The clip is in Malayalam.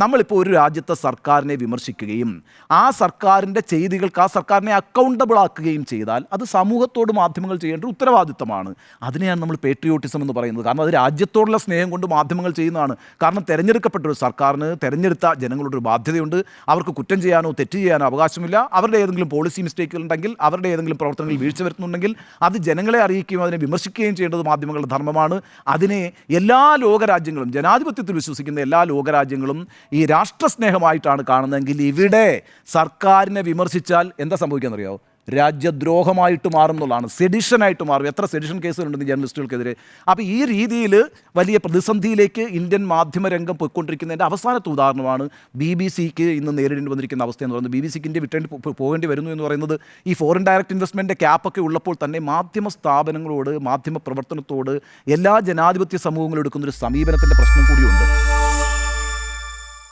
നമ്മളിപ്പോൾ ഒരു രാജ്യത്തെ സർക്കാരിനെ വിമർശിക്കുകയും ആ സർക്കാരിൻ്റെ ചെയ്തികൾക്ക് ആ സർക്കാരിനെ അക്കൗണ്ടബിൾ ആക്കുകയും ചെയ്താൽ അത് സമൂഹത്തോട് മാധ്യമങ്ങൾ ചെയ്യേണ്ട ഒരു ഉത്തരവാദിത്തമാണ്. അതിനെയാണ് നമ്മൾ പേട്രിയോട്ടിസം എന്ന് പറയുന്നത്. കാരണം അത് രാജ്യത്തോടുള്ള സ്നേഹം കൊണ്ട് മാധ്യമങ്ങൾ ചെയ്യുന്നതാണ്. കാരണം തിരഞ്ഞെടുക്കപ്പെട്ട ഒരു സർക്കാരിന് തിരഞ്ഞെടുത്ത ജനങ്ങളുടെ ഒരു ബാധ്യതയുണ്ട്. അവർക്ക് കുറ്റം ചെയ്യാനോ തെറ്റ് ചെയ്യാനോ അവകാശമില്ല. അവരുടെ ഏതെങ്കിലും പോളിസി മിസ്റ്റേക്കുകൾ ഉണ്ടെങ്കിൽ, അവരുടെ ഏതെങ്കിലും പ്രവർത്തനങ്ങളിൽ വീഴ്ച വരുത്തുന്നുണ്ടെങ്കിൽ അത് ജനങ്ങളെ അറിയിക്കുകയും അതിനെ വിമർശിക്കുകയും ചെയ്യേണ്ടത് മാധ്യമങ്ങളുടെ ധർമ്മമാണ്. അതിനെ എല്ലാ ലോകരാജ്യങ്ങളും, ജനാധിപത്യത്തിൽ വിശ്വസിക്കുന്ന എല്ലാ ലോകരാജ്യങ്ങളും ഈ രാഷ്ട്രസ്നേഹമായിട്ടാണ് കാണുന്നതെങ്കിൽ ഇവിടെ സർക്കാരിനെ വിമർശിച്ചാൽ എന്താ സംഭവിക്കാമെന്നറിയാമോ? രാജ്യദ്രോഹമായിട്ട് മാറും എന്നുള്ളതാണ്. സെഡിഷനായിട്ട് മാറും. എത്ര സെഡിഷൻ കേസുകളുണ്ട് ജേർണലിസ്റ്റുകൾക്കെതിരെ. അപ്പോൾ ഈ രീതിയിൽ വലിയ പ്രതിസന്ധിയിലേക്ക് ഇന്ത്യൻ മാധ്യമരംഗം പോയിക്കൊണ്ടിരിക്കുന്നതിൻ്റെ അവസാനത്തെ ഉദാഹരണമാണ് BBC-ക്ക് ഇന്ന് നേരിടേണ്ടി വന്നിരിക്കുന്ന അവസ്ഥ എന്ന് പറയുന്നത്. BBC-ക്ക് ഇന്ത്യ വിട്ടേണ്ടി പോകേണ്ടി വരുന്നു എന്ന് പറയുന്നത് ഈ ഫോറിൻ ഡയറക്റ്റ് ഇൻവെസ്റ്റ്മെൻറ്റിൻ്റെ ക്യാപ്പൊക്കെ ഉള്ളപ്പോൾ തന്നെ മാധ്യമ സ്ഥാപനങ്ങളോട്, മാധ്യമ പ്രവർത്തനത്തോട് എല്ലാ ജനാധിപത്യ സമൂഹങ്ങളും എടുക്കുന്നൊരു സമീപനത്തിൻ്റെ പ്രശ്നം കൂടിയുണ്ട്.